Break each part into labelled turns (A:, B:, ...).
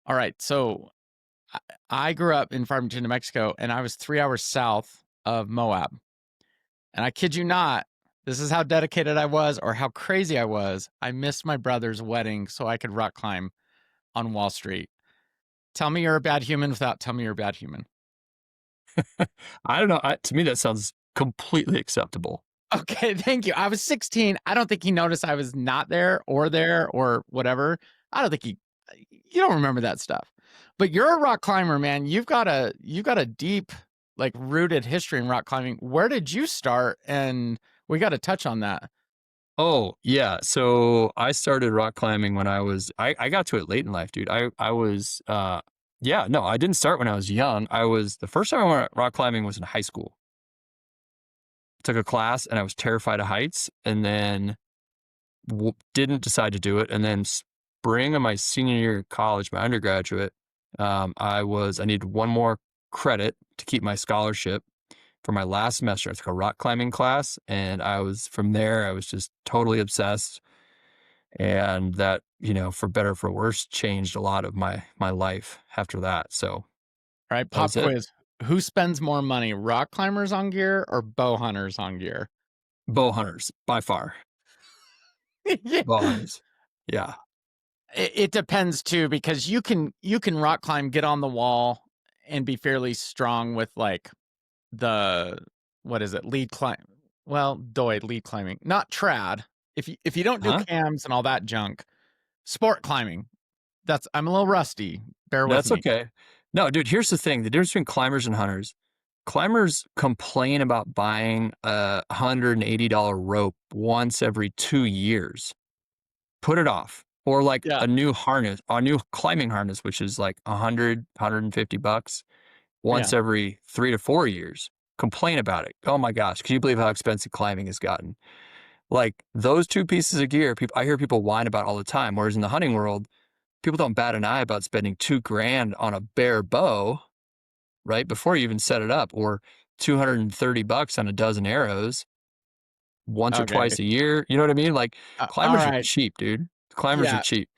A: All right. So I I grew up in Farmington, New Mexico, and I was 3 hours south of Moab. And I kid you not, this is how dedicated I was or how crazy I was. I missed my brother's wedding so I could rock climb on Wall Street. Tell me you're a bad human without telling me you're a bad human.
B: I don't know. To me, that sounds completely acceptable.
A: Okay, thank you. I was 16. I don't think he noticed I was not there or whatever. I don't think you don't remember that stuff. But you're a rock climber, man. You've got a deep, like, rooted history in rock climbing. Where did you start? And we got to touch on that.
B: Oh, yeah. So I started rock climbing when I got to it late in life, dude. I was, yeah, no, I didn't start when I was young. The first time I went rock climbing was in high school. Took a class and I was terrified of heights and then didn't decide to do it. And then spring of my senior year of college, my undergraduate, I needed one more credit to keep my scholarship for my last semester. I took a rock climbing class and from there, I was just totally obsessed. And that, for better or for worse, changed a lot of my life after that. So
A: All right,
B: that
A: pop
B: was it.
A: quiz. Who spends more money, rock climbers on gear or bow hunters on gear?
B: Bow hunters, by far.
A: Yeah.
B: Bow hunters. Yeah.
A: It depends too, because you can rock climb, get on the wall, and be fairly strong with like the what is it, lead climb? Well, doid lead climbing, not trad. If you don't do
B: Huh?
A: cams and all that junk, sport climbing. I'm a little rusty. Bear with
B: That's
A: me.
B: okay. No, dude, here's the thing. The difference between climbers and hunters. Climbers complain about buying a $180 rope once every 2 years. Put it off. Or like
A: Yeah,
B: a new climbing harness, which is like 150 bucks
A: yeah.
B: once every 3 to 4 years. Complain about it. Oh my gosh. Can you believe how expensive climbing has gotten? Like those two pieces of gear, I hear people whine about all the time. Whereas in the hunting world, people don't bat an eye about spending 2 grand on a bare bow, right? Before you even set it up, or 230 bucks on a dozen arrows once or
A: Okay.
B: twice a year. You know what I mean? Like
A: All
B: climbers are
A: right.
B: cheap, dude. Climbers are
A: Yeah.
B: cheap.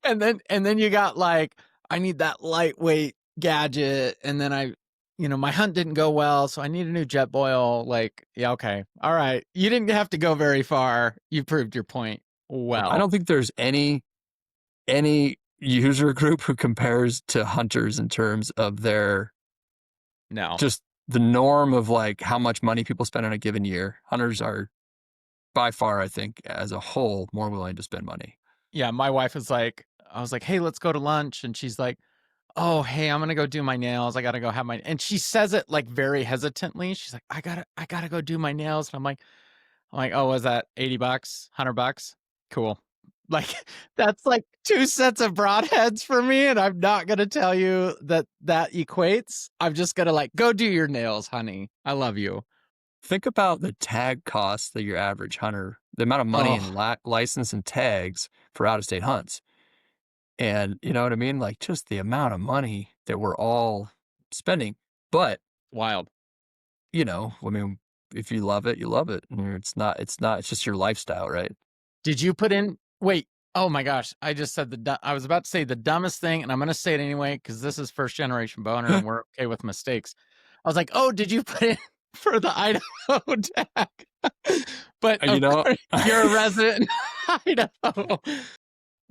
A: And then you got like, I need that lightweight gadget, and then my hunt didn't go well, so I need a new jet boil. Like, yeah, okay, all right. You didn't have to go very far. You proved your point
B: I
A: well.
B: don't think there's any user group who compares to hunters in terms of their
A: No,
B: just the norm of like how much money people spend on a given year. Hunters are by far, I think, as a whole, more willing to spend money.
A: yeah, my wife was like, I was like, hey, let's go to lunch, and she's like, oh, hey, I'm gonna go do my nails. I gotta go have my, and she says it like very hesitantly. She's like, I gotta go do my nails, and I'm like, oh, was that $80, $100? Cool. Like, that's like two sets of broadheads for me, and I'm not gonna tell you that equates. I'm just gonna like, go do your nails, honey. I love you.
B: Think about the tag costs that your average hunter, the amount of money in
A: Oh,
B: license and tags for out of state hunts. And you know what I mean? Like just the amount of money that we're all spending. But,
A: wild.
B: I mean, if you love it, you love it. And it's just your lifestyle, right?
A: Did you put in? Wait. Oh my gosh! I just said I was about to say the dumbest thing, and I'm gonna say it anyway because this is first generation boner, and we're okay with mistakes. I was like, oh, did you put in for the Idaho tag? But
B: You
A: of
B: know,
A: course, you're a resident in Idaho.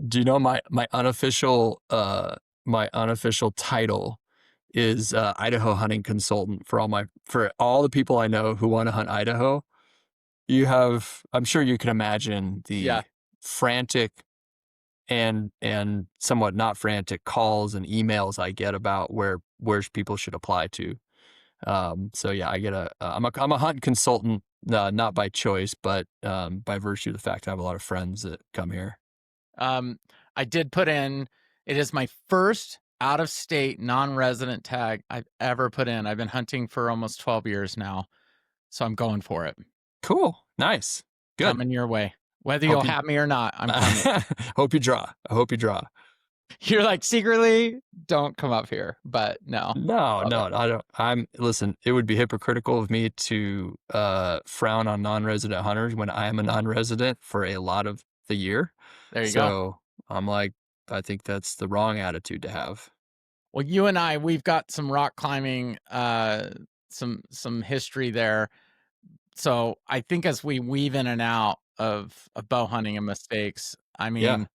B: do you know my unofficial title is Idaho hunting consultant for all the people I know who want to hunt Idaho. I'm sure you can imagine
A: Yeah,
B: the frantic and somewhat not frantic calls and emails I get about where people should apply to. So yeah, I'm a hunt consultant, not by choice, but by virtue of the fact I have a lot of friends that come here.
A: um, I did put in. It is my first out of state non-resident tag I've ever put in. I've been hunting for almost 12 years now, so I'm going for it.
B: Cool, nice, good.
A: Coming your way. Whether you'll
B: Hope you
A: have me or not, I'm coming.
B: hope you draw. I hope you draw.
A: You're like, secretly, don't come up here. But no.
B: No,
A: Love
B: no,
A: it.
B: I don't. Listen, it would be hypocritical of me to frown on non-resident hunters when I am a non-resident for a lot of the year.
A: There you go.
B: So I'm like, I think that's the wrong attitude to have.
A: Well, you and I, we've got some rock climbing, some history there. So I think as we weave in and out of bow hunting and mistakes, I
B: Yeah.
A: mean,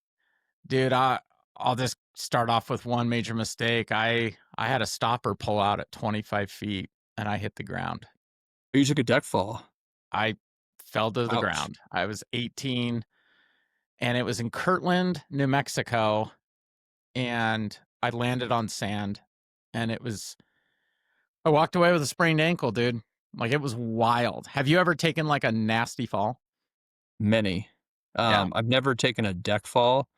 A: dude, I'll just start off with one major mistake. I had a stopper pull out at 25 feet and I hit the ground.
B: You took a deck fall.
A: I fell to the
B: Ouch.
A: ground. I was 18 and it was in Kirtland, New Mexico, and I landed on sand and I walked away with a sprained ankle, dude. Like it was wild. Have you ever taken like a nasty fall?
B: Many.
A: Yeah.
B: I've never taken a deck fall.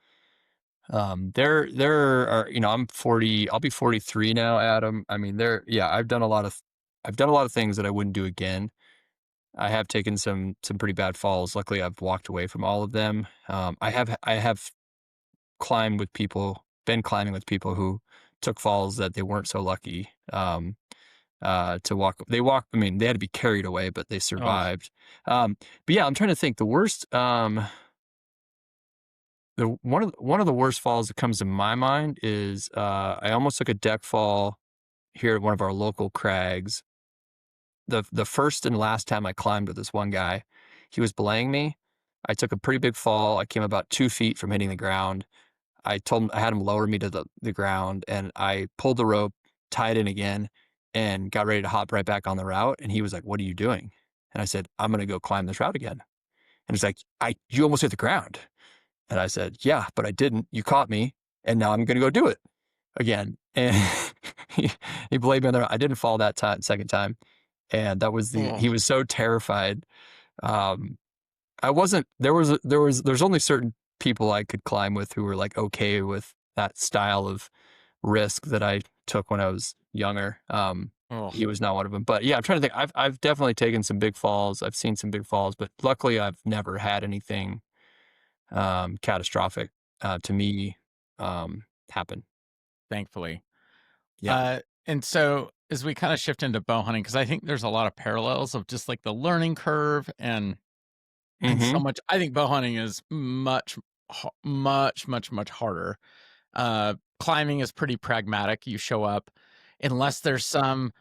B: There are, I'm 40, I'll be 43 now, Adam. I mean, yeah, I've done a lot of things that I wouldn't do again. I have taken some pretty bad falls. Luckily, I've walked away from all of them. I have been climbing with people who took falls that they weren't so lucky to walk. I mean, they had to be carried away, but they
A: Oh,
B: survived. But yeah, I'm trying to think. One of the worst falls that comes to my mind is I almost took a deck fall here at one of our local crags. The first and last time I climbed with this one guy, he was belaying me. I took a pretty big fall. I came about 2 feet from hitting the ground. I had him lower me to the ground, and I pulled the rope, tied it again, and got ready to hop right back on the route. And he was like, "What are you doing?" And I said, "I'm gonna go climb this route again." And he's like, "You almost hit the ground." And I said, "Yeah, but I didn't. You caught me, and now I'm gonna go do it again." And he, he blamed me on the. I didn't fall that time, second time, and that was
A: oh,
B: he was so terrified. Um, I wasn't. There's only certain people I could climb with who were like okay with that style of risk that I took when I was younger.
A: oh.
B: He was not one of them. But yeah, I'm trying to think. I've definitely taken some big falls. I've seen some big falls, but luckily I've never had anything catastrophic to me happen.
A: Thankfully.
B: Yeah.
A: And so as we kind of shift into bow hunting, because I think there's a lot of parallels of just like the learning curve and so
B: Mm-hmm.
A: much. I think bow hunting is much harder. Climbing is pretty pragmatic. You show up, unless there's some,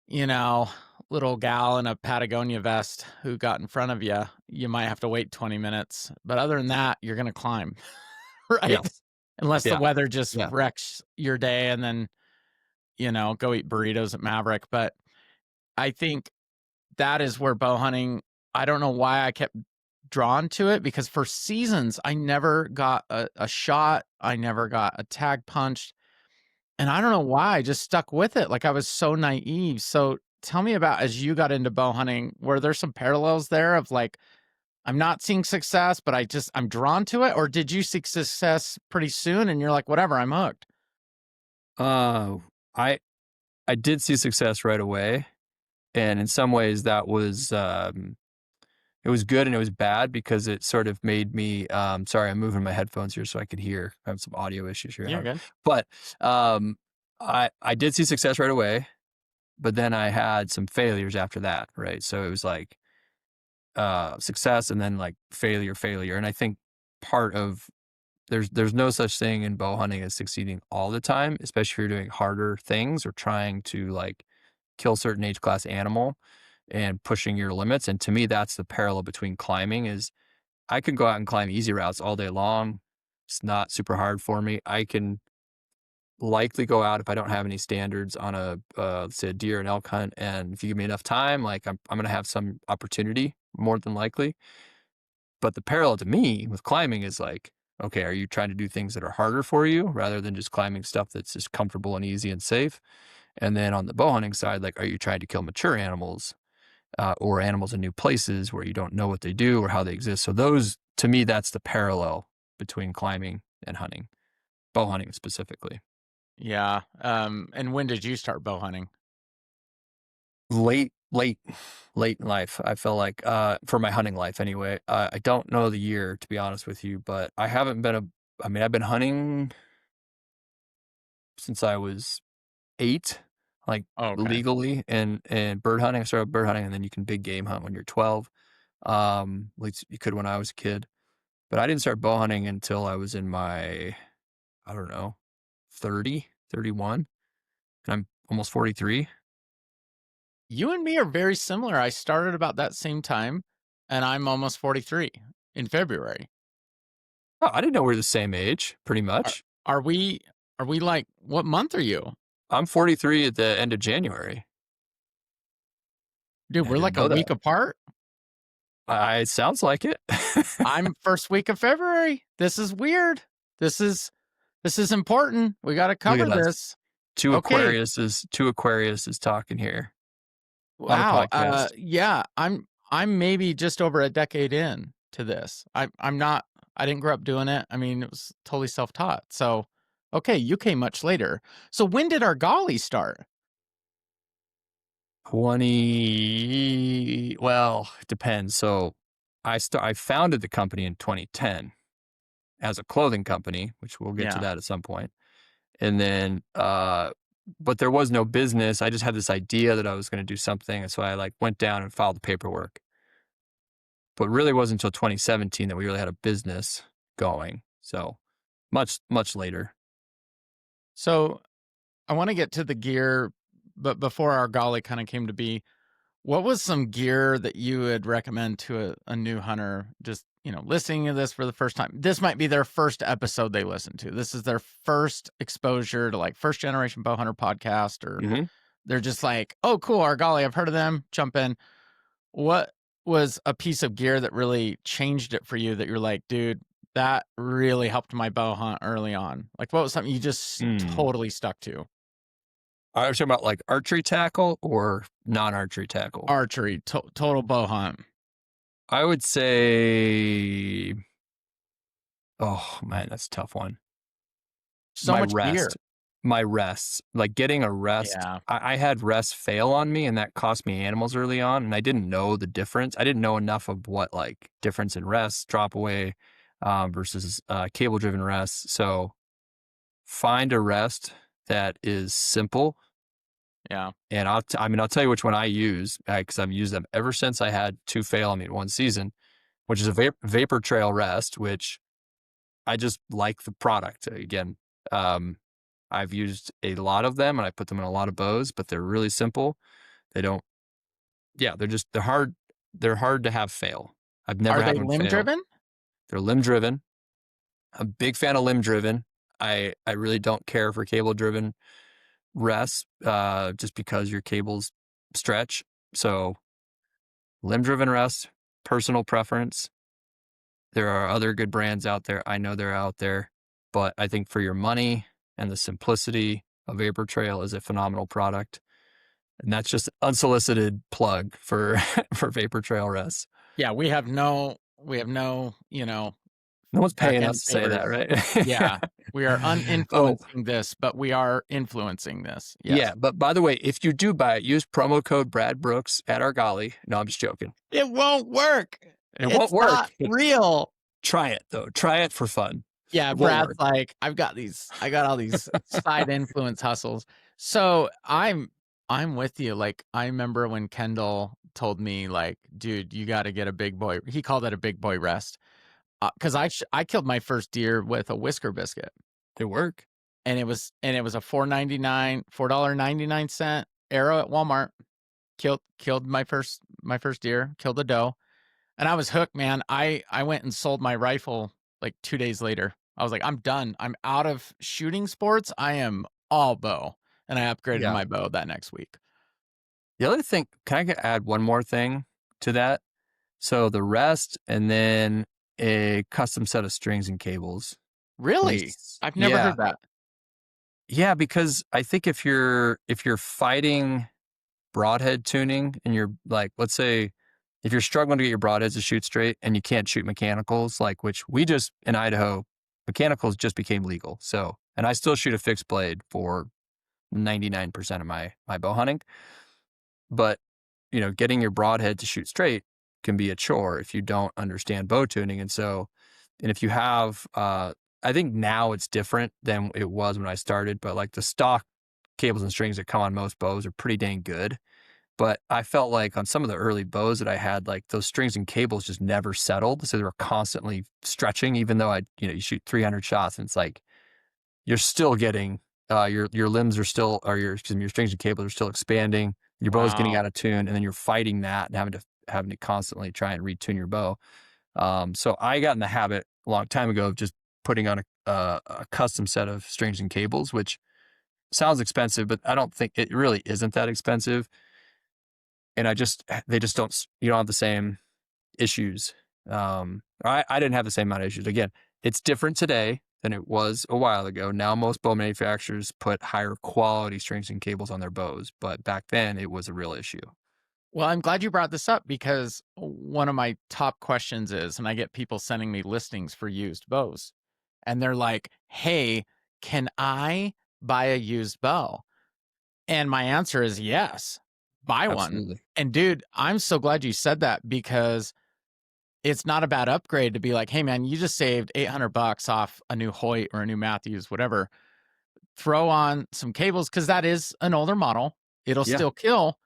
A: you know, little gal in a Patagonia vest who got in front of you. You might have to wait 20 minutes, but other than that, you're gonna climb, right?
B: Yes.
A: Unless the
B: Yeah.
A: weather just
B: Yeah.
A: wrecks your day, and then go eat burritos at Maverick. But I think that is where bow hunting, I don't know why I kept drawn to it, because for seasons I never got a shot, I never got a tag punched, and I don't know why I just stuck with it. Like I was so naive. So tell me about, as you got into bow hunting, were there some parallels there of like, I'm not seeing success, but I'm drawn to it? Or did you see success pretty soon and you're like, whatever, I'm hooked?
B: Uh, I I did see success right away, and in some ways that was it was good and it was bad because it sort of made me. Sorry, I'm moving my headphones here so I could hear. I have some audio issues here,
A: You're good.
B: but um, I did see success right away, but then I had some failures after that. Right, so it was like success and then like failure, and I think part of there's no such thing in bow hunting as succeeding all the time, especially if you're doing harder things or trying to like kill certain age class animal and pushing your limits. And to me, that's the parallel between climbing is I can go out and climb easy routes all day long. It's not super hard for me. I can likely go out if I don't have any standards on let's say a deer and elk hunt. And if you give me enough time, like I'm going to have some opportunity more than likely. But the parallel to me with climbing is like, okay, are you trying to do things that are harder for you rather than just climbing stuff that's just comfortable and easy and safe? And then on the bow hunting side, like, are you trying to kill mature animals or animals in new places where you don't know what they do or how they exist? So those, to me, that's the parallel between climbing and hunting, bow hunting specifically.
A: Yeah. And when did you start bow hunting?
B: Late, late, late in life. I feel like for my hunting life anyway. I don't know the year to be honest with you, but I haven't been a. I mean, I've been hunting since I was 8, like,
A: Okay.
B: legally and bird hunting. I started bird hunting, and then you can big game hunt when you're 12. At least you could when I was a kid. But I didn't start bow hunting until I was in my I don't know, 30, 31, and I'm almost 43.
A: You and me are very similar. I started about that same time, and I'm almost 43 in February.
B: Oh, I didn't know we're the same age, pretty
A: Are
B: much.
A: are we are we like what month are you?
B: I'm 43 at the end of January.
A: Dude,
B: Yeah, I
A: we're
B: didn't
A: like a
B: know that.
A: week apart.
B: It sounds like it.
A: I'm first week of February. This is weird. This is this is important. We got to
B: Look
A: cover
B: at us.
A: this.
B: Two
A: Okay.
B: Aquariuses talking here on a
A: Wow.
B: podcast.
A: Yeah, I'm maybe just over a decade in to this. I'm not I didn't grow up doing it. I mean, it was totally self-taught. So, okay, you came much later. So when did ARGALI start?
B: 20, well, it depends. So I founded the company in 2010 as a clothing company, which we'll get to
A: Yeah.
B: that at some point. And then but there was no business. I just had this idea that I was going to do something, and so I like went down and filed the paperwork. But really it wasn't until 2017 that we really had a business going. So much later.
A: So, I want to get to the gear, but before ARGALI kind of came to be, what was some gear that you would recommend to a new hunter just, listening to this for the first time? This might be their first episode they listen to. This is their first exposure to like First Generation Bowhunter podcast, or
B: Hmm.
A: they're just like, oh, cool, ARGALI, I've heard of them, jump in. What was a piece of gear that really changed it for you that you're like, dude, that really helped my bow hunt early on? Like, what was something you just
B: Mm.
A: totally stuck to?
B: Are you talking about like archery tackle or non-archery tackle?
A: Archery, total bow hunt.
B: I would say, oh man, that's a tough one.
A: So
B: My
A: much gear.
B: rest, my rests, like getting a rest.
A: Yeah.
B: I had rests fail on me, and that cost me animals early on, and I didn't know the difference. I didn't know enough of what like difference in rests, drop away, versus cable driven rests. So find a rest that is simple.
A: Yeah.
B: And I'll tell you which one I use because I've used them ever since I had two fail on me in one season, which is a vapor trail rest, which I just like the product. Again, um, I've used a lot of them and I put them in a lot of bows, but they're really simple. They don't, yeah, they're hard to have fail. I've never
A: Are
B: had
A: they
B: one
A: limb
B: fail.
A: driven?
B: They're limb driven. I'm a big fan of limb driven. I really don't care for cable driven rests, just because your cables stretch. So limb driven rest, personal preference. There are other good brands out there. I know they're out there, but I think for your money and the simplicity, a Vapor Trail is a phenomenal product. And that's just unsolicited plug for for Vapor Trail rests.
A: Yeah, we have no,
B: No one's
A: back
B: paying us
A: end
B: to say that,
A: favors.
B: right?
A: Yeah. We are
B: Oh,
A: uninfluencing this, but we are influencing this. Yes.
B: yeah. But by the way, if you do buy it, use promo code Brad Brooks at Argali. No, I'm just joking.
A: It won't work.
B: It won't
A: It's
B: work,
A: not
B: but
A: real.
B: try it though. Try it for fun.
A: Yeah,
B: It won't
A: Brad's
B: work.
A: like, I got all these side influence hustles. So I'm with you. Like, I remember when Kendall told me, like, dude, you got to get a big boy. He called it a big boy rest. Because I killed my first deer with a whisker biscuit,
B: It work.
A: and it was a $4.99 arrow at Walmart. Killed my first deer, killed a doe, and I was hooked, man. I went and sold my rifle like 2 days later. I was like, I'm done. I'm out of shooting sports. I am all bow, and I upgraded
B: Yeah.
A: my bow that next week.
B: The other thing, can I add one more thing to that? So the rest and then a custom set of strings and cables. At
A: Really,
B: least,
A: I've never
B: yeah.
A: heard that.
B: Yeah, because I think if you're fighting broadhead tuning and you're like, let's say if you're struggling to get your broadheads to shoot straight and you can't shoot mechanicals, like which we just in Idaho, mechanicals just became legal. So, and I still shoot a fixed blade for 99% of my bow hunting. But, getting your broadhead to shoot straight can be a chore if you don't understand bow tuning. And if you have, I think now it's different than it was when I started, but like the stock cables and strings that come on most bows are pretty dang good. But I felt like on some of the early bows that I had, like those strings and cables just never settled. So they were constantly stretching, even though you shoot 300 shots and it's like you're still getting your limbs are still or your excuse me, your strings and cables are still expanding. Your bow's getting
A: Wow.
B: out of tune, and then you're fighting that and having to constantly try and retune your bow. So I got in the habit a long time ago of just putting on a custom set of strings and cables, which sounds expensive, but I don't think it really isn't that expensive. And they just don't, you don't have the same issues. I didn't have the same amount of issues. Again, it's different today than it was a while ago. Now, most bow manufacturers put higher quality strings and cables on their bows, but back then it was a real issue.
A: Well, I'm glad you brought this up because one of my top questions is, and I get people sending me listings for used bows, and they're like, "Hey, can I buy a used bow?" And my answer is yes, buy one.
B: Absolutely.
A: And dude, I'm so glad you said that because it's not a bad upgrade to be like, "Hey man, you just saved $800 off a new Hoyt or a new Matthews, whatever. Throw on some cables because that is an older model. It'll
B: Yeah.
A: still kill,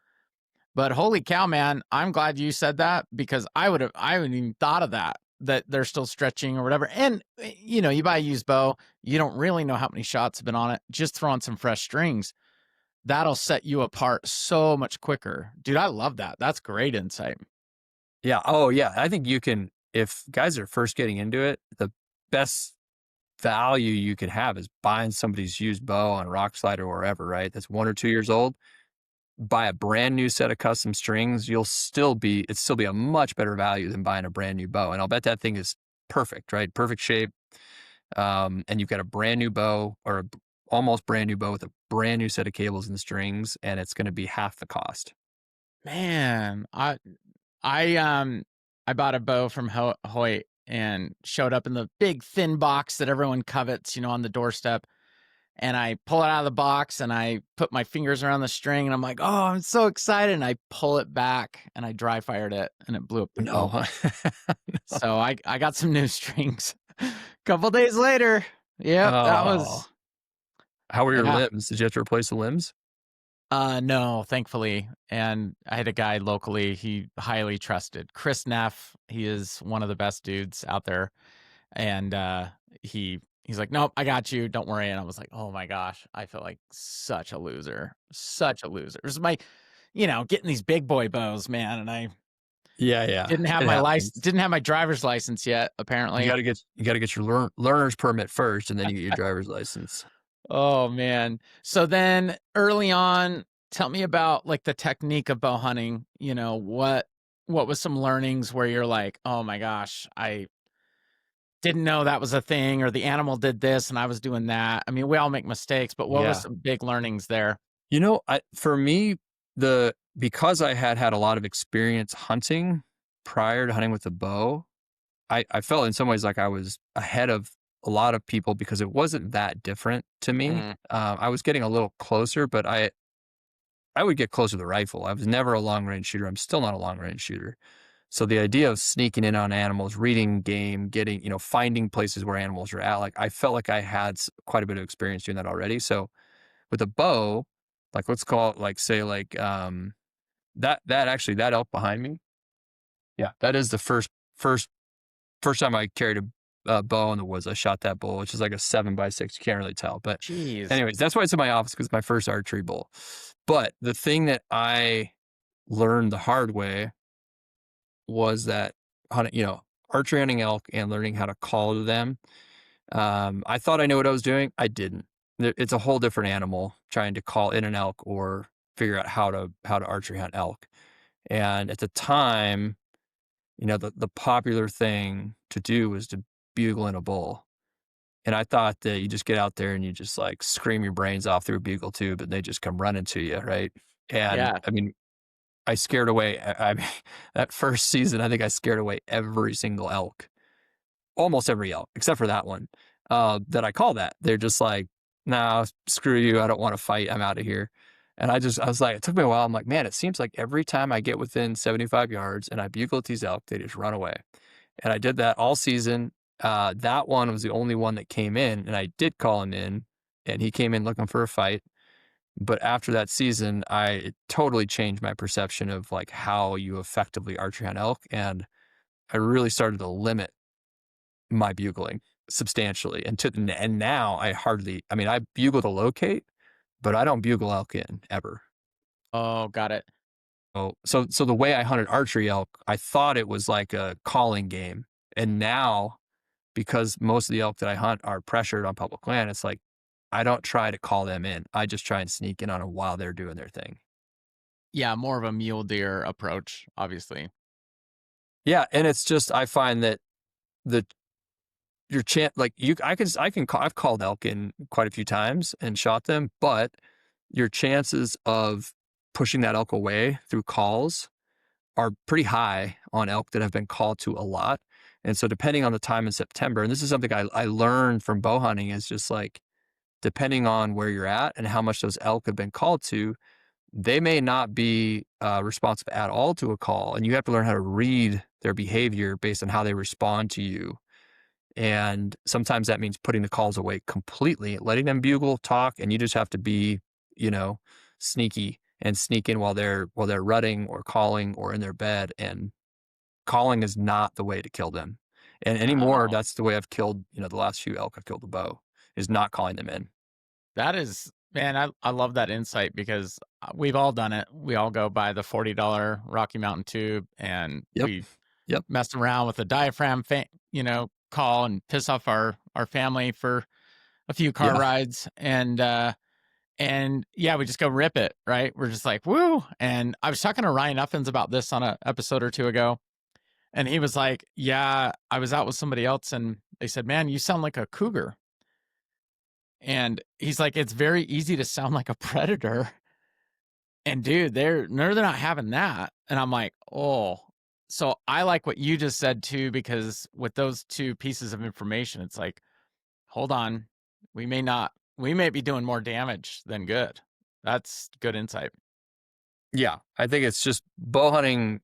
A: but holy cow, man, I'm glad you said that because I wouldn't even thought of that, that they're still stretching or whatever. And you know, you buy a used bow, you don't really know how many shots have been on it. Just throw on some fresh strings. That'll set you apart so much quicker. Dude, I love that. That's great insight.
B: Yeah. Oh, yeah. I think you can, if guys are first getting into it, the best value you could have is buying somebody's used bow on Rock Slide or wherever, right? That's 1 or 2 years old. Buy a brand new set of custom strings. It'd still be a much better value than buying a brand new bow. And I'll bet that thing is perfect, right? Perfect shape. And you've got a brand new bow or almost brand new bow with a brand new set of cables and strings, and it's going to be half the cost.
A: Man, I I bought a bow from Hoyt and showed up in the big thin box that everyone covets, you know, on the doorstep. And I pull it out of the box and I put my fingers around the string and I'm like, "Oh, I'm so excited." And I pull it back and I dry fired it and it blew up the bow.
B: No.
A: So I got some new strings. Couple days later. Yep, that
B: Oh,
A: was
B: how were your
A: yeah.
B: limbs? Did you have to replace the limbs?
A: No, thankfully. And I had a guy locally, he highly trusted. Chris Neff, he is one of the best dudes out there. And he's like, "Nope, I got you. Don't worry." And I was like, "Oh my gosh, I feel like such a loser. Such a loser." This is my, you know, getting these big boy bows, man, and I
B: Yeah, yeah, it happens.
A: didn't have my driver's license yet, apparently.
B: You gotta get your learner's permit first, and then you get your driver's license.
A: Oh man. So then early on, tell me about like the technique of bow hunting. You know, what was some learnings where you're like, "Oh my gosh, I didn't know that was a thing," or the animal did this and I was doing that. I mean, we all make mistakes, but what was
B: Yeah.
A: some big learnings there?
B: You know, for me, because I had a lot of experience hunting prior to hunting with a bow, I felt in some ways like I was ahead of a lot of people because it wasn't that different to me.
A: Mm,
B: I was getting a little closer, but I would get closer to the rifle. I was never a long range shooter. I'm still not a long range shooter. So the idea of sneaking in on animals, reading game, getting, finding places where animals are at, like I felt like I had quite a bit of experience doing that already. So with a bow, like let's call it like say like that actually that elk behind me. Yeah, that is the first time I carried a bow in the woods. I shot that bull, which is like a 7x6. You can't really tell, but
A: jeez.
B: anyways, that's why it's in my office because it's my first archery bull. But the thing that I learned the hard way was that hunting, archery hunting elk and learning how to call to them. I thought I knew what I was doing. I didn't. It's a whole different animal trying to call in an elk or figure out how to archery hunt elk. And at the time, the popular thing to do was to bugle in a bull. And I thought that you just get out there and you just like scream your brains off through a bugle tube and they just come running to you, right? And
A: Yeah.
B: I mean, I scared away. I mean, that first season, I think I scared away every single elk, almost every elk, except for that one that I call that. They're just like, nah, screw you. I don't want to fight. I'm out of here. And I was like, it took me a while. I'm like, man, it seems like every time I get within 75 yards and I bugle at these elk, they just run away. And I did that all season. That one was the only one that came in, and I did call him in, and he came in looking for a fight. But after that season, it totally changed my perception of like how you effectively archery hunt elk, and I really started to limit my bugling. substantially. And now I mean, I bugle to locate, but I don't bugle elk in ever.
A: Oh, got it.
B: So the way I hunted archery elk, I thought it was like a calling game. And now, because most of the elk that I hunt are pressured on public land, it's like I don't try to call them in. I just try and sneak in on them while they're doing their thing.
A: Yeah, more of a mule deer approach, obviously.
B: Yeah, and it's just I find that the your chance, like I can call, I've called elk in quite a few times and shot them, but your chances of pushing that elk away through calls are pretty high on elk that have been called to a lot. And so depending on the time in September, and this is something I learned from bow hunting, is just like depending on where you're at and how much those elk have been called to, they may not be responsive at all to a call. And you have to learn how to read their behavior based on how they respond to you. And sometimes that means putting the calls away completely, letting them bugle, talk, and you just have to be, you know, sneaky and sneak in while they're rutting or calling or in their bed. And calling is not the way to kill them. And anymore,
A: Wow.
B: that's the way I've killed, the last few elk I've killed the bow, is not calling them in.
A: That is, man, I love that insight because we've all done it. We all go buy the $40 Rocky Mountain tube and
B: Yep.
A: we
B: Yep.
A: mess around with a diaphragm, call and piss off our family for a few car
B: Yeah.
A: rides. And yeah, we just go rip it, right? We're just like, woo. And I was talking to Ryan Uffins about this on a episode or two ago. And he was like, yeah, I was out with somebody else and they said, man, you sound like a cougar. And he's like, it's very easy to sound like a predator. And dude, they're not having that. And I'm like, oh. So I like what you just said too, because with those two pieces of information, it's like, hold on, we may be doing more damage than good. That's good insight.
B: Yeah. I think it's just bow hunting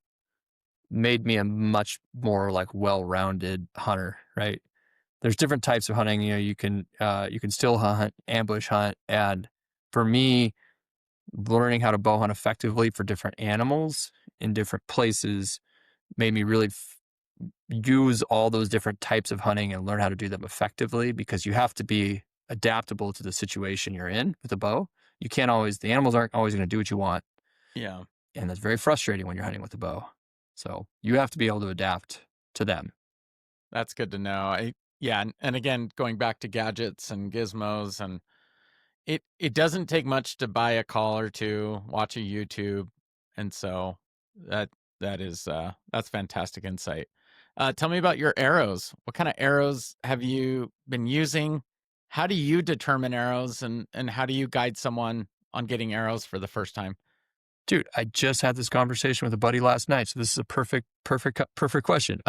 B: made me a much more like well-rounded hunter, right? There's different types of hunting. You can still hunt, ambush hunt, and for me, learning how to bow hunt effectively for different animals in different places made me really use all those different types of hunting and learn how to do them effectively, because you have to be adaptable to the situation you're in with a bow. You can't always, the animals aren't always going to do what you want,
A: Yeah,
B: and that's very frustrating when you're hunting with a bow. So you have to be able to adapt to them.
A: that's good to know. Yeah, and again, going back to gadgets and gizmos, and it doesn't take much to buy a call or two, watch a YouTube, and so that that's fantastic insight. Tell me about your arrows. What kind of arrows have you been using? How do you determine arrows, and how do you guide someone on getting arrows for the first time?
B: Dude, I just had this conversation with a buddy last night, so this is a perfect question.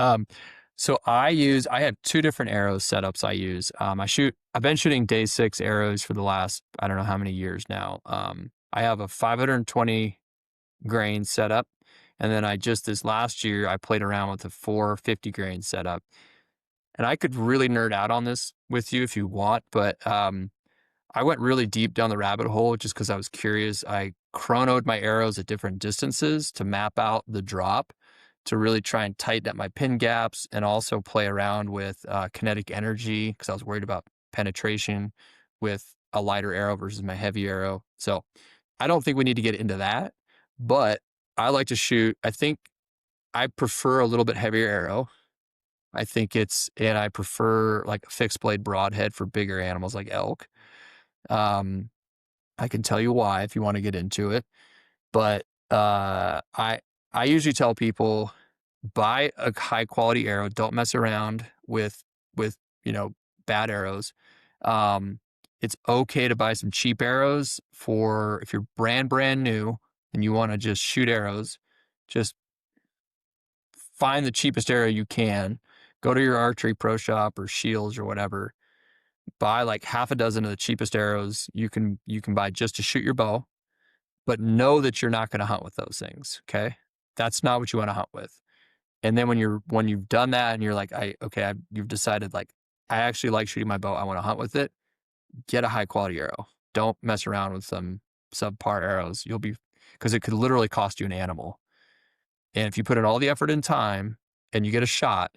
B: So I have two different arrow setups I use. I've been shooting day 6 arrows for the last, I don't know how many years now. I have a 520 grain setup, and then this last year, I played around with a 450 grain setup. And I could really nerd out on this with you if you want, but I went really deep down the rabbit hole just because I was curious. I chronoed my arrows at different distances to map out the drop, to really try and tighten up my pin gaps, and also play around with kinetic energy because I was worried about penetration with a lighter arrow versus my heavy arrow. So I don't think we need to get into that, but I like to shoot. I think I prefer a little bit heavier arrow. And I prefer like a fixed blade broadhead for bigger animals like elk. Um, I can tell you why if you want to get into it. But I usually tell people, buy a high quality arrow. Don't mess around with bad arrows. Um, it's okay to buy some cheap arrows for if you're brand new and you want to just shoot arrows. Just find the cheapest arrow you can. Go to your archery pro shop or Shields or whatever. Buy like half a dozen of the cheapest arrows you can buy just to shoot your bow, but know that you're not going to hunt with those things. Okay. That's not what you want to hunt with. And then when you've done that and you're like, you've decided like, I actually like shooting my bow. I want to hunt with it. Get a high quality arrow. Don't mess around with some subpar arrows. Because it could literally cost you an animal. And if you put in all the effort and time and you get a shot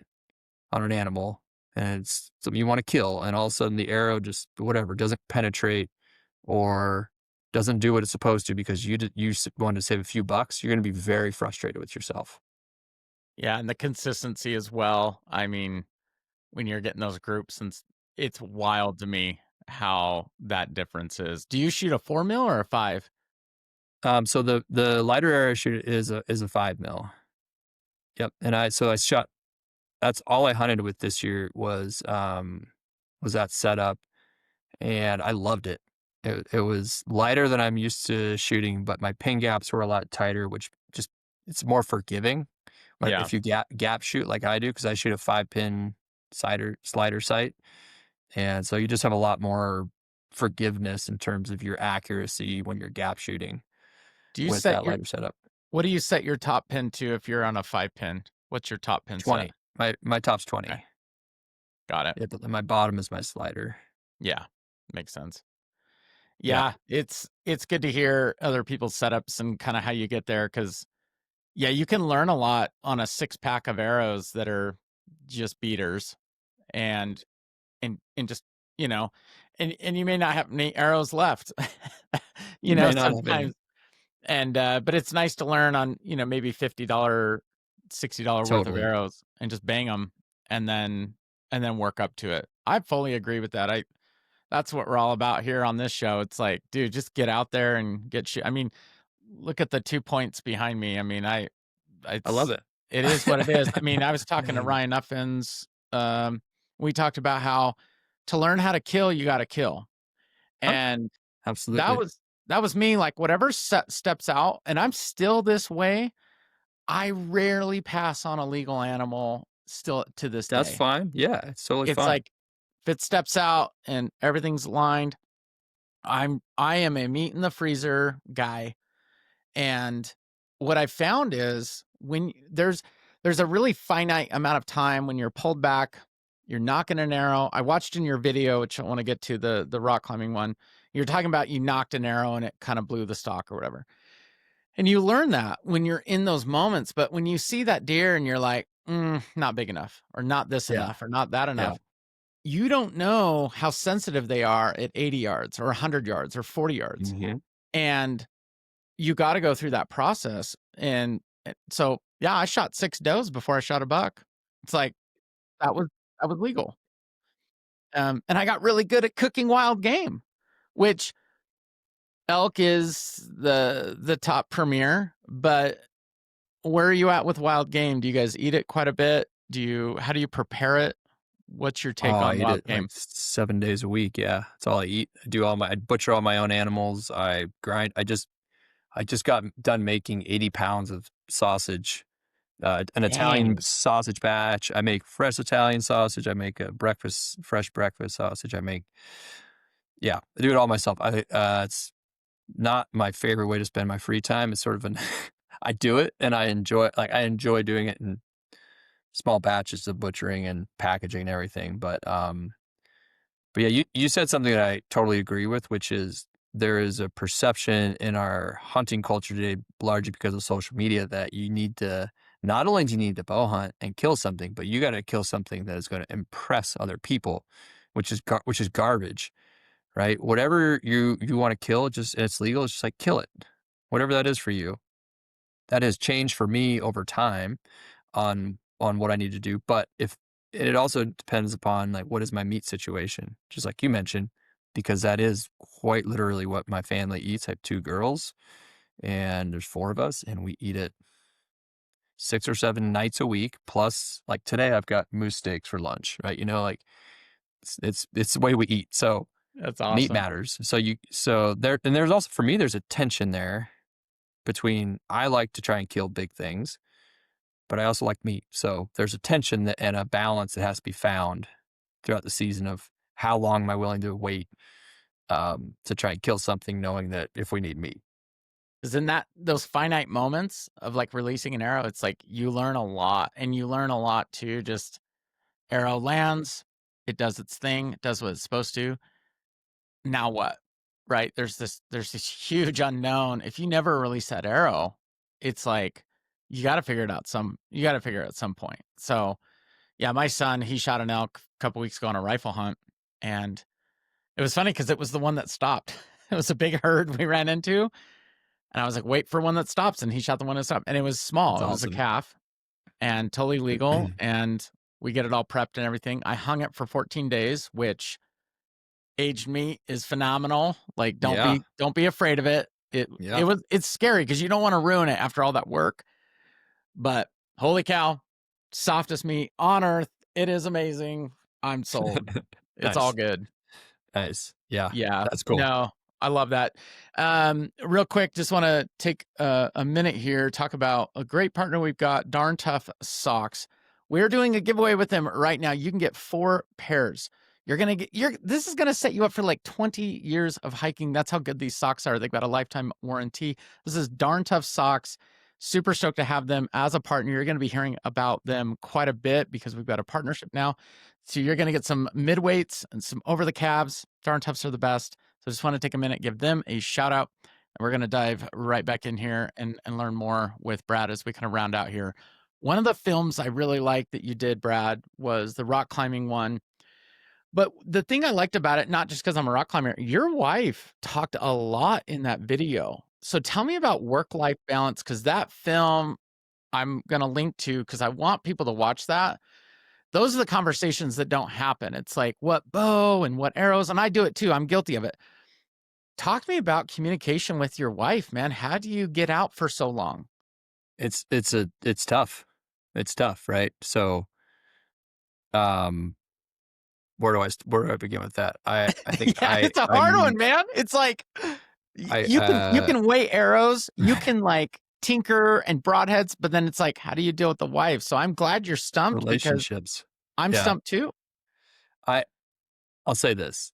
B: on an animal and it's something you want to kill, and all of a sudden the arrow just whatever doesn't penetrate or doesn't do what it's supposed to because wanted to save a few bucks, you're going to be very frustrated with yourself.
A: Yeah, and the consistency as well. I mean, when you're getting those groups, and it's wild to me how that difference is. Do you shoot a 4 mil or a 5?
B: So the lighter arrow shoot is a 5 mil. Yep, and I shot. That's all I hunted with this year was that setup, and I loved it. It was lighter than I'm used to shooting, but my pin gaps were a lot tighter, which just it's more forgiving. But
A: Yeah.
B: if you gap shoot like I do, because I shoot a 5 pin slider sight, and so you just have a lot more forgiveness in terms of your accuracy when you're gap shooting
A: Do you
B: with
A: set
B: that
A: your
B: lighter setup.
A: What do you set your top pin to if you're on a 5 pin? What's your top pin set?
B: 20. My top's
A: Okay,
B: 20.
A: got it.
B: Yeah, but then my bottom is my slider.
A: Yeah, makes sense.
B: Yeah.
A: Yeah, it's good to hear other people's setups and kinda how you get there, because yeah, you can learn a lot on a 6-pack of arrows that are just beaters, and and just, you know, and you may not have any arrows left,
B: You may not have any.
A: sometimes. And, but it's nice to learn on, maybe $50, $60 worth of
B: Totally.
A: arrows and just bang them, and then work up to it. I fully agree with that. That's what we're all about here on this show. It's like, dude, just get out there and I mean, look at the 2 points behind me. I mean,
B: I love
A: it's
B: it.
A: it is what it is. I mean, I was talking to Ryan Uffins. We talked about how to learn how to kill, you gotta kill.
B: Huh?
A: And that
B: Absolutely.
A: was that was me, like, whatever steps out, and I'm still this way. I rarely pass on a legal animal still to this
B: That's
A: day.
B: fine. Yeah, it's totally
A: It's
B: fine.
A: like, if it steps out and everything's lined, I am a meat in the freezer guy. And what I found is there's a really finite amount of time when you're pulled back, you're knocking an arrow. I watched in your video, which I want to get to, the rock climbing one. You're talking about you knocked an arrow and it kind of blew the stock or whatever. And you learn that when you're in those moments, but when you see that deer and you're like, not big enough, or not this
B: Yeah.
A: enough, or not that
B: Yeah.
A: enough, you don't know how sensitive they are at 80 yards or 100 yards or 40 yards.
B: Mhm.
A: And you gotta go through that process, and so, yeah, I shot 6 does before I shot a buck. It's like, that was that was legal. And I got really good at cooking wild game, which elk is the top premier, but where are you at with wild game? Do you guys eat it quite a bit? How do you prepare it? What's your
B: Oh,
A: take
B: I
A: on
B: eat
A: wild
B: it like
A: game?
B: 7 days a week, yeah. That's all I eat. I butcher all my own animals, I grind I just got done making 80 pounds of sausage, an Italian
A: Dang,
B: sausage batch. I make fresh Italian sausage, I make a fresh breakfast sausage, yeah, I do it all myself. It's not my favorite way to spend my free time. It's sort of an I do it and I enjoy doing it in small batches of butchering and packaging and everything. But yeah, you said something that I totally agree with, which is there is a perception in our hunting culture today, largely because of social media, that you need to not only do you need to bow hunt and kill something, but you got to kill something that is going to impress other people, which is garbage, right? Whatever you want to kill, just and it's legal, it's just like kill it, whatever that is for you. That has changed for me over time on what I need to do. But if and it also depends upon like what is my meat situation, just like you mentioned, because that is quite literally what my family eats. I have 2 girls and there's 4 of us, and we eat it 6 or 7 nights a week. Plus, like today, I've got moose steaks for lunch, right? Like it's the way we eat. So
A: that's
B: meat
A: awesome.
B: matters. There's also for me there's a tension there between I like to try and kill big things, but I also like meat. So there's a tension and a balance that has to be found throughout the season of how long am I willing to wait to try and kill something, knowing that if we need meat.
A: 'Cause in those finite moments of, like, releasing an arrow, it's like you learn a lot, and you learn a lot too. Just arrow lands, it does its thing, it does what it's supposed to. Now what? Right? There's this huge unknown. If you never release that arrow, it's like you gotta figure it out some you gotta figure it at some point. So, Yeah, my son, he shot an elk a couple weeks ago on a rifle hunt, and it was funny because it was the one that stopped. It was a big herd we ran into, and I was like, "Wait for one that stops," and he shot the one that stopped, and it was
B: That's
A: small. It was a
B: awesome.
A: calf and totally legal, and we get it all prepped and everything. I hung it for 14 days, which aged meat is phenomenal. Like,
B: Yeah.
A: don't be afraid of it.
B: Yeah.
A: It's scary because you don't wanna ruin it after all that work, but holy cow, softest meat on earth. It is amazing. I'm sold. It's all
B: Nice.
A: good.
B: Nice. Yeah.
A: Yeah.
B: That's cool.
A: No, I love that. Real quick, just wanna take a minute here, talk about a great partner we've got, Darn Tough Socks. We're doing a giveaway with them right now. You can get 4 pairs. You're this is gonna set you up for, like, 20 years of hiking. That's how good these socks are. They've got a lifetime warranty. This is Darn Tough Socks. Super stoked to have them as a partner. You're gonna be hearing about them quite a bit because we've got a partnership now. So you're gonna get some mid-weights and some over the calves. Darn Toughs are the best. So just want to take a minute, give them a shout out. And we're going to dive right back in here and learn more with Brad as we kind of round out here. One of the films I really liked that you did, Brad, was the rock climbing one. But the thing I liked about it, not just because I'm a rock climber, your wife talked a lot in that video. So tell me about work life balance because that film I'm going to link to because I want people to watch that. Those are the conversations that don't happen. It's like, what bow and what arrows? And I do it too. I'm guilty of it. Talk to me about communication with your wife, man. How do you get out for so long?
B: It's tough. It's tough, right? So, um, where do I begin with that? I think
A: Yeah, it's a hard one, man. It's like
B: I
A: you can weigh arrows, you can like tinker and broadheads, but then it's like, how do you deal with the wife? So I'm glad you're stumped because
B: relationships.
A: I'm
B: Yeah.
A: stumped too.
B: I I'll say this.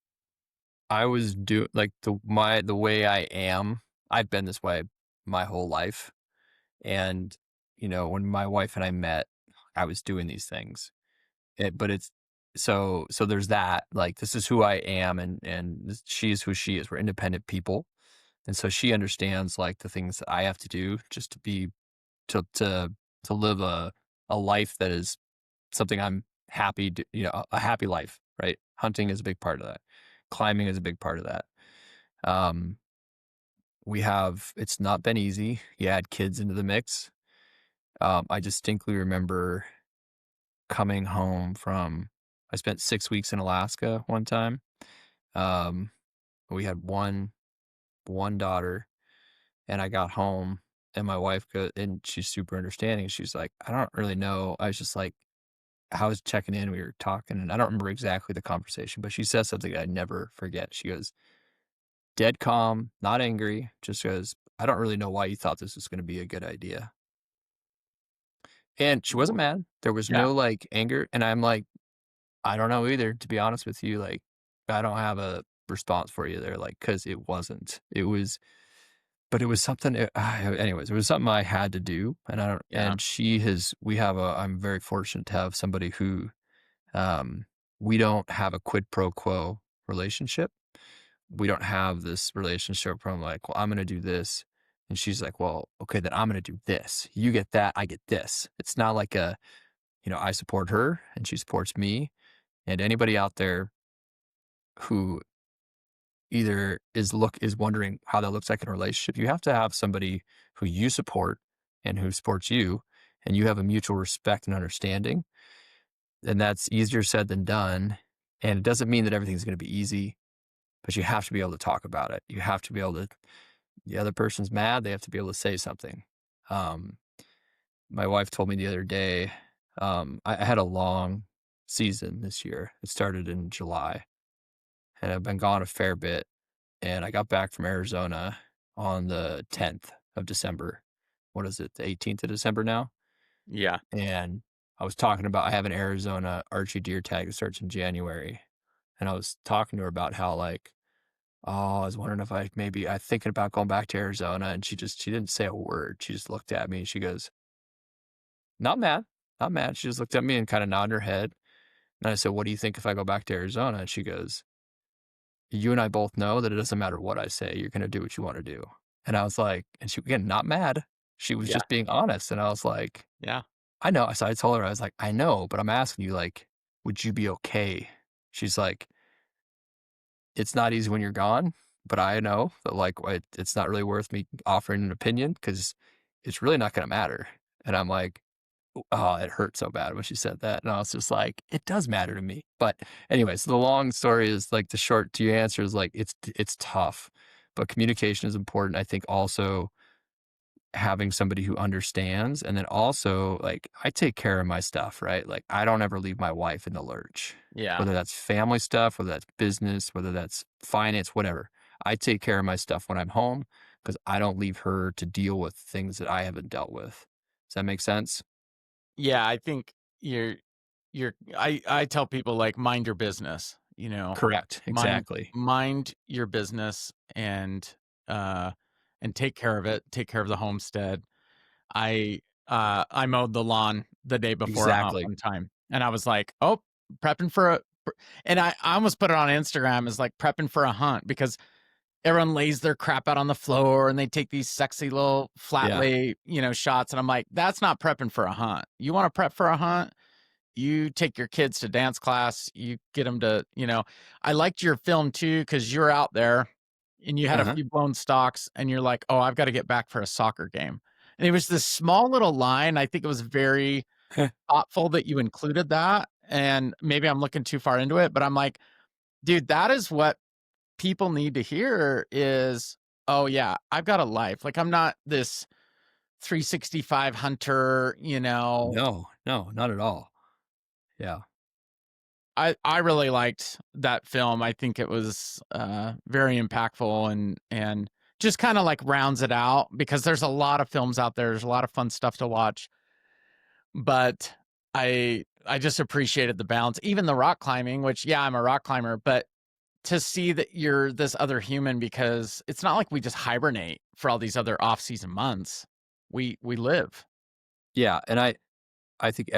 B: I was like the way I am. I've been this way my whole life. And when my wife and I met, I was doing these things. But it's so there's that. Like this is who I am, and she is who she is. We're independent people, and so she understands like the things that I have to do just to be to live a life that is something I'm happy to, a happy life, right? Hunting is a big part of that. Climbing is a big part of that. Um, it's not been easy. You add kids into the mix. I distinctly remember coming home I spent 6 weeks in Alaska one time. Um, we had one daughter, and I got home, and my wife and she's super understanding. She's like, I don't really know. I was just like, I was checking in. We were talking, and I don't remember exactly the conversation, but she says something I never forget. She goes, dead calm, not angry, just goes, I don't really know why you thought this was going to be a good idea. And she wasn't
A: Ooh,
B: mad. There was
A: yeah,
B: no like anger. And I'm like, I don't know either, to be honest with you. Like, I don't have a response for you there. Like, cause it wasn't, but it was something, anyways, it was something I had to do. And
A: yeah,
B: I'm very fortunate to have somebody who, um, we don't have a quid pro quo relationship. We don't have this relationship where I'm like, well, I'm going to do this. And she's like, well, okay, then I'm going to do this. You get that. I get this. It's not like I support her and she supports me. And anybody out there who either is wondering how that looks like in a relationship, you have to have somebody who you support and who supports you, and you have a mutual respect and understanding. And that's easier said than done. And it doesn't mean that everything's going to be easy, but you have to be able to talk about it. You have to be able to, the other person's mad, they have to be able to say something. Um, my wife told me the other day, I had a long season this year. It started in July, and I've been gone a fair bit. And I got back from Arizona on the 10th of December. What is it? The 18th of December now.
A: yeah.
B: And I was talking about I have an Arizona archery deer tag that starts in January. And I was talking to her about how like, oh, I was wondering if I thinking about going back to Arizona. And she didn't say a word. She just looked at me and she goes, not mad, not mad. She just looked at me and kind of nodded her head. And I said, what do you think if I go back to Arizona? And she goes, you and I both know that it doesn't matter what I say, you're gonna do what you wanna do. And I was like, and she again, not mad. She was
A: Yeah,
B: just being honest. And I was like,
A: yeah.
B: I know. So I told her, I was like, "I know, but I'm asking you, like, would you be okay?" She's like, "It's not easy when you're gone, but I know that, like, it's not really worth me offering an opinion because it's really not gonna matter." And I'm like, oh, it hurt so bad when she said that, and I was just like, "It does matter to me." But anyways, the long story is, like, the short to your answer is, like, it's tough, but communication is important. I think also having somebody who understands, and then also, like, I take care of my stuff, right? Like, I don't ever leave my wife in the lurch,
A: Yeah.
B: whether that's family stuff, whether that's business, whether that's finance, whatever. I take care of my stuff when I'm home because I don't leave her to deal with things that I haven't dealt with. Does that make sense?
A: Yeah, I think I tell people, like, mind your business,
B: Correct.
A: mind
B: Exactly.
A: mind your business uh, and take care of it, take care of the homestead. I mowed the lawn the day before a hunt
B: Exactly.
A: one time, and I was like, "Oh, prepping for a," and I almost put it on Instagram as, like, prepping for a hunt because everyone lays their crap out on the floor and they take these sexy little flat
B: Yeah.
A: lay, shots, and I'm like, "That's not prepping for a hunt. You wanna prep for a hunt? You take your kids to dance class, you get them to," I liked your film too because 'cause you're out there and you had a
B: Uh-huh.
A: few blown stalks and you're like, "Oh, I've gotta get back for a soccer game." And it was this small little line, I think it was very thoughtful that you included that, and maybe I'm looking too far into it, but I'm like, "Dude, that is what people need to hear is, oh, yeah, I've got a life. Like, I'm not this 365 hunter,"
B: No, no, not at all. Yeah.
A: I really liked that film. I think it was, very impactful and just kinda, like, rounds it out because there's a lot of films out there. There's a lot of fun stuff to watch, but I just appreciated the balance. Even the rock climbing, which, yeah, I'm a rock climber, but to see that you're this other human because it's not like we just hibernate for all these other off-season months. We live.
B: Yeah, and I think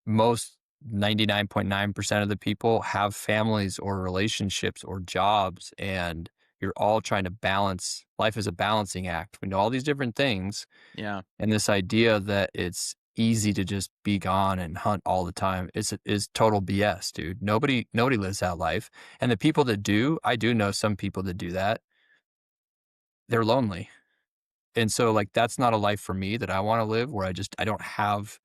B: most 99.9% of the people have families or relationships or jobs, and you're all trying to balance life is a balancing act. We know all these different things,
A: Yeah,
B: and this idea that it's easy to just be gone and hunt all the time is total BS, dude. Nobody lives that life, and the people that do, I do know some people that do that, they're lonely. And so, like, that's not a life for me that I wanna live where I don't have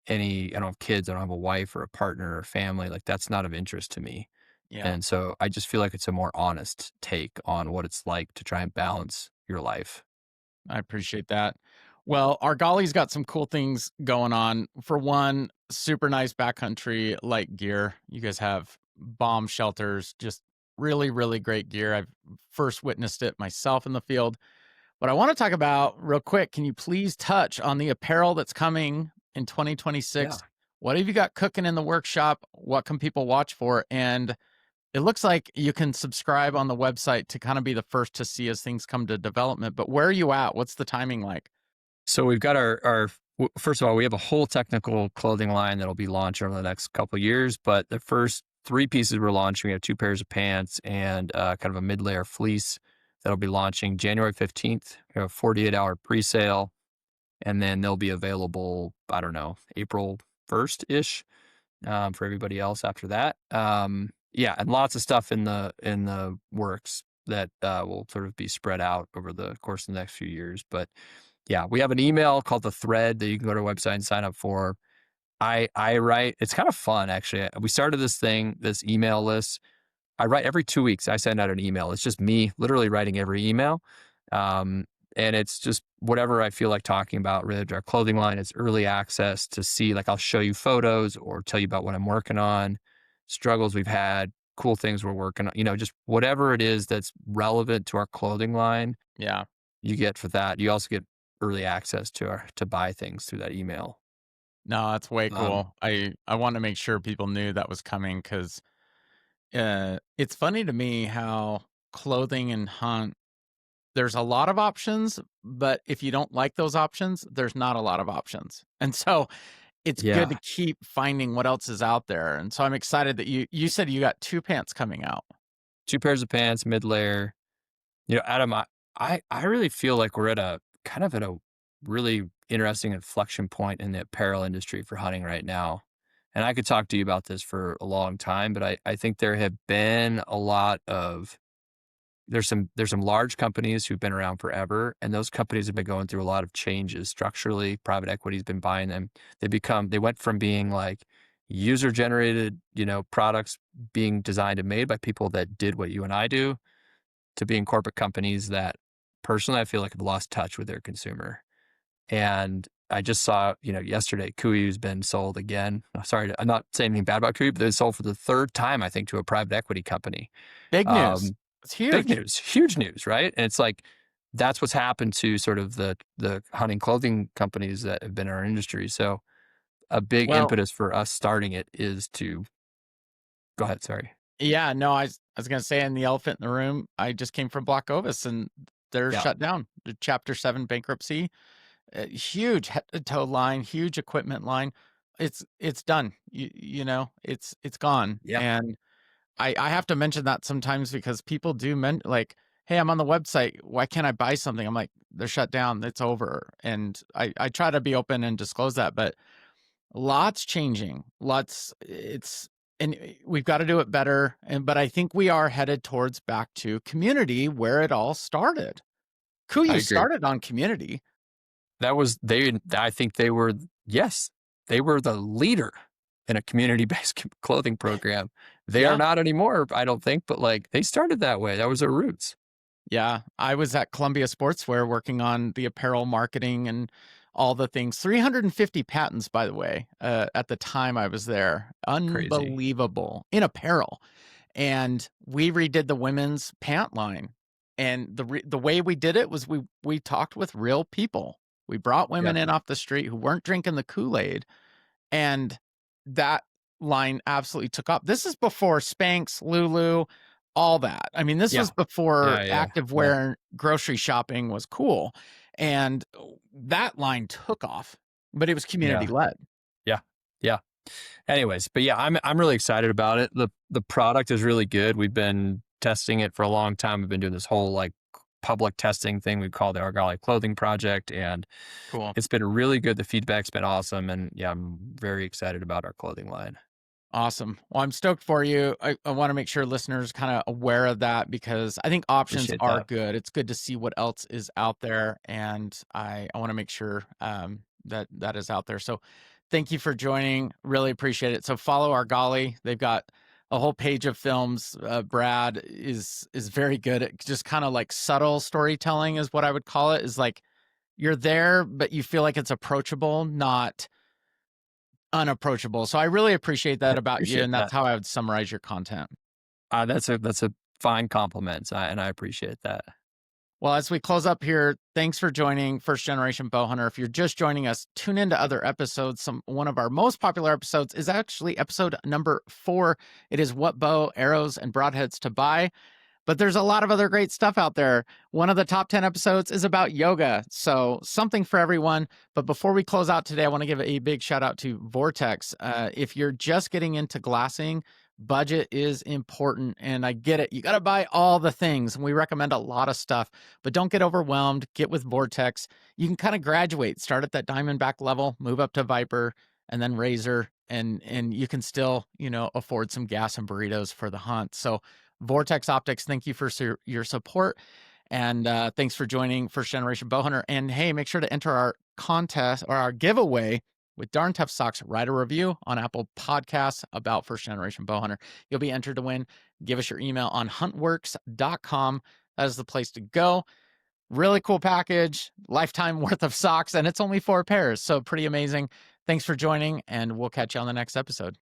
B: I don't have kids, I don't have a wife or a partner or family, like, that's not of interest to me.
A: yeah.
B: And so I just feel like it's a more honest take on what it's like to try and balance your life.
A: I appreciate that. Well, Argali's got some cool things going on. For one, super nice backcountry light gear. You guys have bomb shelters, just really, really great gear. I've first witnessed it myself in the field. But I want to talk about real quick. Can you please touch on the apparel that's coming in
B: Yeah.
A: 2026? What have you got cooking in the workshop? What can people watch for? And it looks like you can subscribe on the website to kind of be the first to see as things come to development. But where are you at? What's the timing like?
B: So we've got first of all, we have a whole technical clothing line that'll be launched over the next couple of years, but the first 3 pieces we're launching, we have 2 pairs of pants and, kind of a mid-layer fleece that'll be launching January 15th. We have a 48-hour presale, and then they'll be available, I don't know, April 1st-ish, for everybody else after that. Yeah, and lots of stuff in the works that, will sort of be spread out over the course of the next few years, but yeah, we have an email called The Thread that you can go to our website and sign up for. I write it's kind of fun, actually. We started this email list. I write every 2 weeks, I send out an email. It's just me literally writing every email, um, and it's just whatever I feel like talking about related to our clothing line. It's early access to see, like, I'll show you photos or tell you about what I'm working on, struggles we've had, cool things we're working on, just whatever it is that's relevant to our clothing line,
A: Yeah.
B: you get for that. You also get early access to buy things through that email.
A: No, that's way
B: Um,
A: cool. I want to make sure people knew that was coming because it's funny to me how clothing and hunt, there's a lot of options, but if you don't like those options, there's not a lot of options. And so it's good to
B: yeah,
A: keep finding what else is out there. And so I'm excited that you said you got 2 pants coming out.
B: 2 pairs of pants, mid layer. Adam, I really feel like we're at a really interesting inflection point in the apparel industry for hunting right now. And I could talk to you about this for a long time, but I think there have been a lot of there's some large companies who've been around forever, and those companies have been going through a lot of changes structurally. Private equity's been buying them. They went from being like user generated, products being designed and made by people that did what you and I do, to being corporate companies that personally I feel like have lost touch with their consumer. And I just saw, yesterday, Kuiu's been sold again. I'm not saying anything bad about Kuiu, but they sold for the third time, I think, to a private equity company.
A: Big news.
B: Um,
A: It's
B: Big
A: huge.
B: news, huge news, right? And it's like that's what's happened to sort of the hunting clothing companies that have been in our industry. So a big
A: Well,
B: impetus for us starting it is to go ahead. Sorry.
A: yeah, no, I was gonna say in the elephant in the room, I just came from Block Ovis and they're
B: Yeah,
A: shut down. The Chapter 7 bankruptcy, huge head to toe line, huge equipment line. It's done. It's gone.
B: yeah,
A: And I have to mention that sometimes because people do like, hey, I'm on the website. Why can't I buy something? I'm like, they're shut down. It's over. And I try to be open and disclose that, but lots changing. We've got to do it better. But I think we are headed towards back to community where it all started.
B: I
A: Kuyu
B: agree.
A: started on community.
B: That was they. I think they were yes, they were the leader in a community-based clothing program. They are
A: Yeah.
B: not anymore, I don't think, but like they started that way. That was their roots.
A: Yeah, I was at Columbia Sportswear working on the apparel marketing and all the things. 350 patents, by the way, at the time I was there.
B: Crazy.
A: Unbelievable in apparel. And we redid the women's pant line. And the way we did it was we talked with real people. We brought
B: Yeah,
A: women in off the street who weren't drinking the Kool-Aid, and that line absolutely took off. This is before Spanx, Lulu, all that. I mean, this
B: yeah,
A: was before
B: yeah, yeah, yeah,
A: activewear grocery shopping was cool. And that line took off, but it was community
B: yeah,
A: led.
B: yeah, yeah. Anyways, but yeah, I'm really excited about it. The product is really good. We've been testing it for a long time. We've been doing this whole like public testing thing we call the ARGALI clothing project, and
A: Cool.
B: it's been really good. The feedback's been awesome, and yeah, I'm very excited about our clothing line.
A: Awesome. Well, I'm stoked for you. I want to make sure listeners kind of aware of that because I think options
B: Appreciate
A: are
B: that.
A: good. It's good to see what else is out there, and I want to make sure that is out there. So, thank you for joining. Really appreciate it. So, follow ARGALI. They've got a whole page of films. Brad is very good at just kind of like subtle storytelling, is what I would call it. Is like you're there, but you feel like it's approachable, not unapproachable. So I really appreciate
B: I
A: that about you,
B: appreciate
A: and that's
B: that.
A: how I would summarize your content.
B: That's a fine compliment, and I appreciate that.
A: Well, as we close up here, thanks for joining First Generation Bowhunter. If you're just joining us, tune into other episodes. One of our most popular episodes is actually episode number 4. It is what bow, arrows, and broadheads to buy. But there's a lot of other great stuff out there. One of the top 10 episodes is about yoga. So something for everyone. But before we close out today, I want to give a big shout out to Vortex. If you're just getting into glassing, budget is important. And I get it. You got to buy all the things. And we recommend a lot of stuff, but don't get overwhelmed. Get with Vortex. You can kind of graduate, start at that Diamondback level, move up to Viper, and then Razor. And you can still, afford some gas and burritos for the hunt. So Vortex Optics, thank you for your support. And thanks for joining First Generation Bowhunter. And hey, make sure to enter our contest or our giveaway with Darn Tough Socks. Write a review on Apple Podcasts about First Generation Bowhunter. You'll be entered to win. Give us your email on huntworks.com. That is the place to go. Really cool package, lifetime worth of socks, and it's only 4 pairs. So pretty amazing. Thanks for joining, and we'll catch you on the next episode.